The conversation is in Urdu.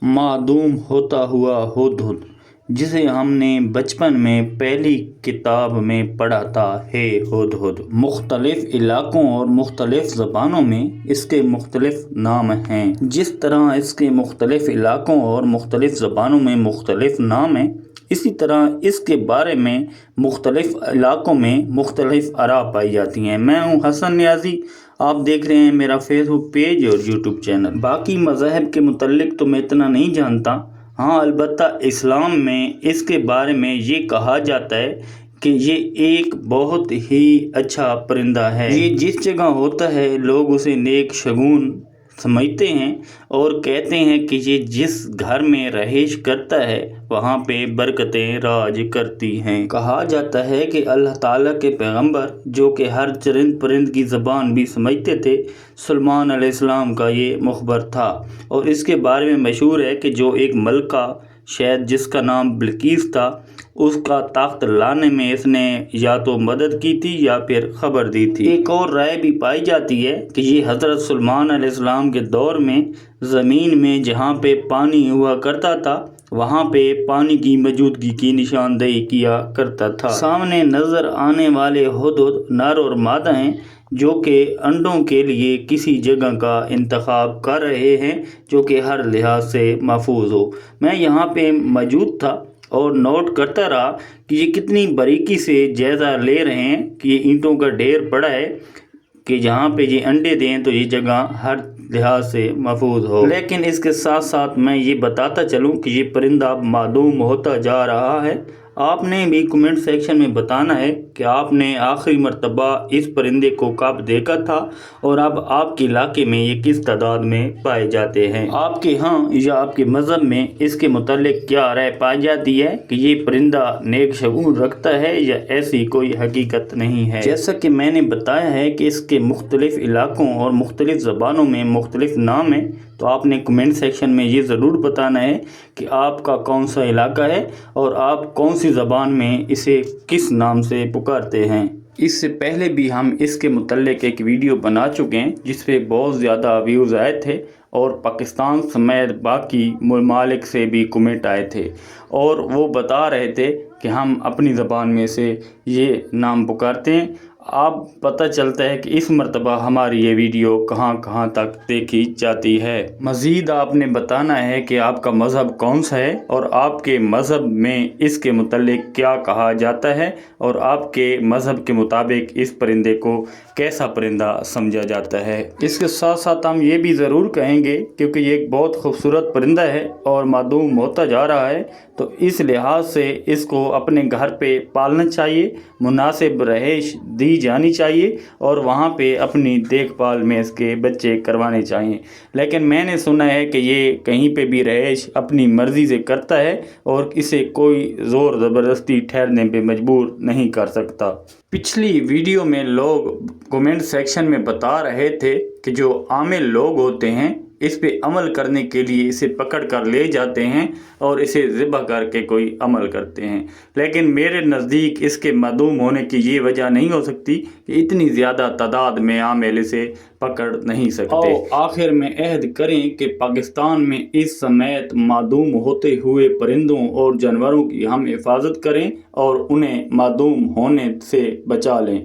معدوم ہوتا ہوا ہدہد، جسے ہم نے بچپن میں پہلی کتاب میں پڑھا تھا، ہے ہدہد۔ مختلف علاقوں اور مختلف زبانوں میں اس کے مختلف نام ہیں۔ جس طرح اس کے مختلف علاقوں اور مختلف زبانوں میں مختلف نام ہیں، اسی طرح اس کے بارے میں مختلف علاقوں میں مختلف آراء پائی جاتی ہیں۔ میں ہوں حسن نیازی، آپ دیکھ رہے ہیں میرا فیس بک پیج اور یوٹیوب چینل۔ باقی مذاہب کے متعلق تو میں اتنا نہیں جانتا، ہاں البتہ اسلام میں اس کے بارے میں یہ کہا جاتا ہے کہ یہ ایک بہت ہی اچھا پرندہ ہے۔ یہ جس جگہ ہوتا ہے لوگ اسے نیک شگون سمجھتے ہیں اور کہتے ہیں کہ یہ جس گھر میں رہائش کرتا ہے وہاں پہ برکتیں راج کرتی ہیں۔ کہا جاتا ہے کہ اللہ تعالیٰ کے پیغمبر، جو کہ ہر چرند پرند کی زبان بھی سمجھتے تھے، سلیمان علیہ السلام کا یہ مخبر تھا، اور اس کے بارے میں مشہور ہے کہ جو ایک ملکہ شاید جس کا نام بلقیس تھا، اس کا تخت لانے میں اس نے یا تو مدد کی تھی یا پھر خبر دی تھی۔ ایک اور رائے بھی پائی جاتی ہے کہ یہ حضرت سلیمان علیہ السلام کے دور میں زمین میں جہاں پہ پانی ہوا کرتا تھا وہاں پہ پانی کی موجودگی کی نشاندہی کیا کرتا تھا۔ سامنے نظر آنے والے ہدہد نر اور مادہ ہیں جو کہ انڈوں کے لیے کسی جگہ کا انتخاب کر رہے ہیں جو کہ ہر لحاظ سے محفوظ ہو۔ میں یہاں پہ موجود تھا اور نوٹ کرتا رہا کہ یہ کتنی باریکی سے جائزہ لے رہے ہیں کہ یہ اینٹوں کا ڈھیر پڑا ہے کہ جہاں پہ یہ انڈے دیں تو یہ جگہ ہر لحاظ سے محفوظ ہو۔ لیکن اس کے ساتھ ساتھ میں یہ بتاتا چلوں کہ یہ پرندہ معدوم ہوتا جا رہا ہے۔ آپ نے بھی کمنٹ سیکشن میں بتانا ہے کہ آپ نے آخری مرتبہ اس پرندے کو کب دیکھا تھا اور اب آپ کے علاقے میں یہ کس تعداد میں پائے جاتے ہیں۔ آپ کے ہاں یا آپ کے مذہب میں اس کے متعلق کیا رائے پائی جاتی ہے کہ یہ پرندہ نیک شگون رکھتا ہے یا ایسی کوئی حقیقت نہیں ہے؟ جیسا کہ میں نے بتایا ہے کہ اس کے مختلف علاقوں اور مختلف زبانوں میں مختلف نام ہیں، تو آپ نے کمنٹ سیکشن میں یہ ضرور بتانا ہے کہ آپ کا کون سا علاقہ ہے اور آپ کون سی زبان میں اسے کس نام سے پکارتے ہیں۔ اس سے پہلے بھی ہم اس کے متعلق ایک ویڈیو بنا چکے ہیں جس پہ بہت زیادہ ویوز آئے تھے اور پاکستان سمیت باقی ممالک سے بھی کمنٹ آئے تھے، اور وہ بتا رہے تھے کہ ہم اپنی زبان میں سے یہ نام پکارتے ہیں۔ اب پتہ چلتا ہے کہ اس مرتبہ ہماری یہ ویڈیو کہاں کہاں تک دیکھی جاتی ہے۔ مزید آپ نے بتانا ہے کہ آپ کا مذہب کون سا ہے اور آپ کے مذہب میں اس کے متعلق کیا کہا جاتا ہے اور آپ کے مذہب کے مطابق اس پرندے کو کیسا پرندہ سمجھا جاتا ہے۔ اس کے ساتھ ساتھ ہم یہ بھی ضرور کہیں گے کیونکہ یہ ایک بہت خوبصورت پرندہ ہے اور معدوم ہوتا جا رہا ہے، تو اس لحاظ سے اس کو اپنے گھر پہ پالنا چاہیے، مناسب رہائش دی جانی چاہیے اور وہاں پہ اپنی دیکھ بھال میں اس کے بچے کروانے چاہیے۔ لیکن میں نے سنا ہے کہ یہ کہیں پہ بھی رہائش اپنی مرضی سے کرتا ہے اور اسے کوئی زور زبردستی ٹھہرنے پہ مجبور نہیں کر سکتا۔ پچھلی ویڈیو میں لوگ کمنٹ سیکشن میں بتا رہے تھے کہ جو عامل لوگ ہوتے ہیں اس پہ عمل کرنے کے لیے اسے پکڑ کر لے جاتے ہیں اور اسے ذبح کر کے کوئی عمل کرتے ہیں، لیکن میرے نزدیک اس کے معدوم ہونے کی یہ وجہ نہیں ہو سکتی کہ اتنی زیادہ تعداد میں عامل اسے پکڑ نہیں سکتے۔ آخر میں عہد کریں کہ پاکستان میں اس سمیت معدوم ہوتے ہوئے پرندوں اور جانوروں کی ہم حفاظت کریں اور انہیں معدوم ہونے سے بچا لیں۔